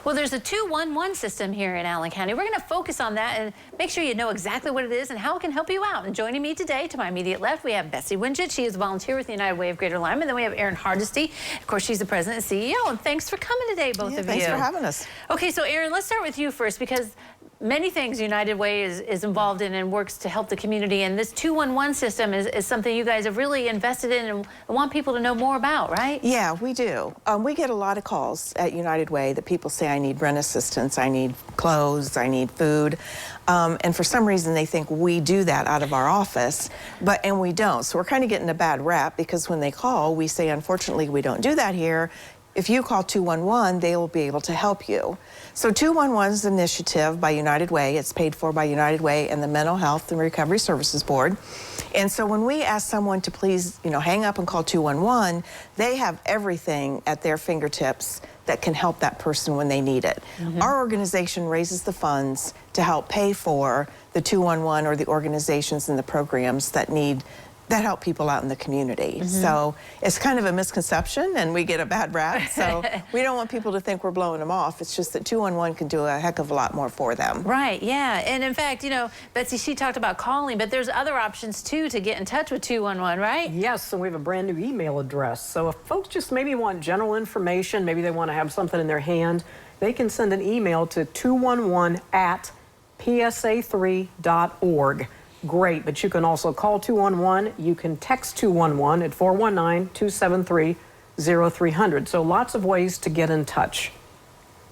Well, there's a 211 system here in Allen County. We're going to focus on that and make sure you know exactly what it is and how it can help you out. And joining me today, to my immediate left, we have Betsy Winget. She is a volunteer with the United Way of Greater Lima. And then we have Erin Hardesty. Of course, she's the president and CEO. And thanks for coming today, both of you. Thanks for having us. Okay, so Erin, let's start with you first, because many things United Way is involved in and works to help the community. And this 211 system is something you guys have really invested in and want people to know more about, right? Yeah, we do. We get a lot of calls at United Way that people say, I need rent assistance, I need clothes, I need food. And for some reason, they think we do that out of our office, and we don't. So we're kind of getting a bad rap because when they call, we say, unfortunately, we don't do that here. If you call 211, they will be able to help you. So 211 is an initiative by United Way. It's paid for by United Way and the Mental Health and Recovery Services Board. And so when we ask someone to please, hang up and call 211, they have everything at their fingertips that can help that person when they need it. Our organization raises the funds to help pay for the 211 or the organizations and the programs that help people out in the community. So it's kind of a misconception and we get a bad rap. So we don't want people to think we're blowing them off. It's just that 211 can do a heck of a lot more for them. Right, yeah. And in fact, Betsy, she talked about calling, but there's other options too to get in touch with 211, right? Yes, so we have a brand new email address. So if folks just maybe want general information, maybe they want to have something in their hand, they can send an email to 211@psa3.org. Great, but you can also call 211. You can text 211 at 419-273-0300. So lots of ways to get in touch.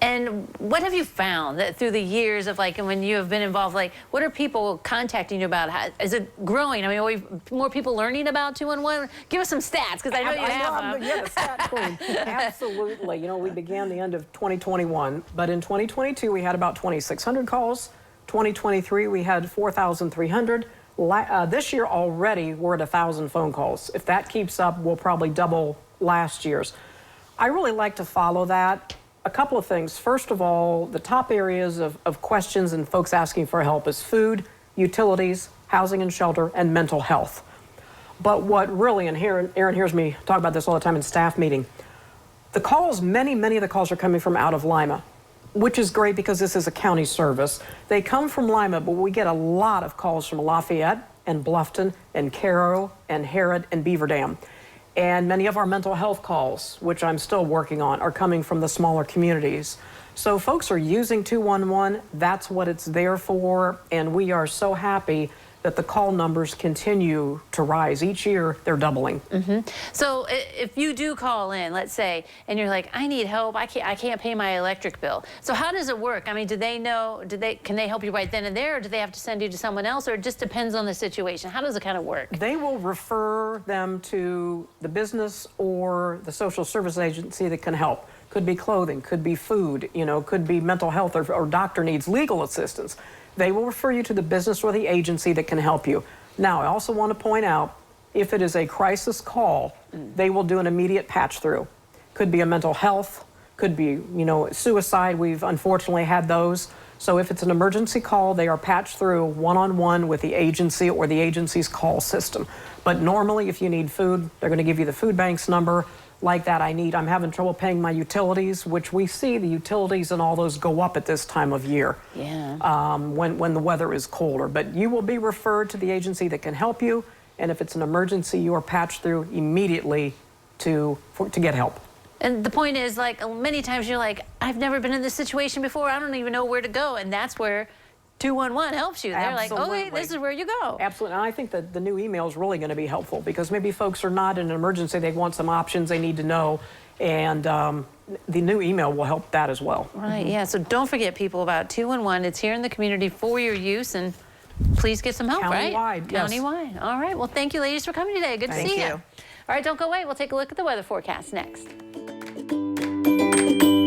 And what have you found that through the years of when you have been involved, what are people contacting you about? Is it growing? I mean, are more people learning about 211? Give us some stats, because I know you have them. Yeah, the stat queen. Absolutely. We began the end of 2021, but in 2022 we had about 2,600 calls. 2023 we had 4,300. This year already we're at 1,000 phone calls. If that keeps up, we'll probably double last year's. I really like to follow that. A couple of things. First of all, the top areas of questions and folks asking for help is food, utilities, housing and shelter, and mental health. But what really, and Erin hears me talk about this all the time in staff meeting, the calls, many of the calls are coming from out of Lima, which is great because this is a county service. They come from Lima, but we get a lot of calls from Lafayette and Bluffton and Caro and Harrod and Beaver Dam. And many of our mental health calls, which I'm still working on, are coming from the smaller communities. So folks are using 211. That's what it's there for. And we are so happy that the call numbers continue to rise. Each year, they're doubling. So if you do call in, let's say, and you're like, I need help, I can't pay my electric bill. So how does it work? I mean, do they know, can they help you right then and there, or do they have to send you to someone else, or it just depends on the situation? How does it kind of work? They will refer them to the business or the social service agency that can help. Could be clothing, could be food, could be mental health or doctor needs, legal assistance. They will refer you to the business or the agency that can help you. Now, I also want to point out, if it is a crisis call, they will do an immediate patch through. Could be a mental health, could be, suicide. We've unfortunately had those. So if it's an emergency call, they are patched through one-on-one with the agency or the agency's call system. But normally, if you need food, they're going to give you the food bank's number. Like that, I'm having trouble paying my utilities, which we see the utilities and all those go up at this time of year. Yeah. When the weather is colder. But you will be referred to the agency that can help you, and if it's an emergency, you are patched through immediately to get help. And the point is, many times you're like, I've never been in this situation before, I don't even know where to go, and that's where 211 helps you. They're Absolutely. like, okay, this is where you go. Absolutely. And I think that the new email is really going to be helpful because maybe folks are not in an emergency. They want some options they need to know. And the new email will help that as well. Right, yeah. So don't forget, people, about 211. It's here in the community for your use. And please get some help, right? Countywide, yes. Countywide. All right. Well, thank you, ladies, for coming today. Good to see you. Thank you. All right, don't go away. We'll take a look at the weather forecast next.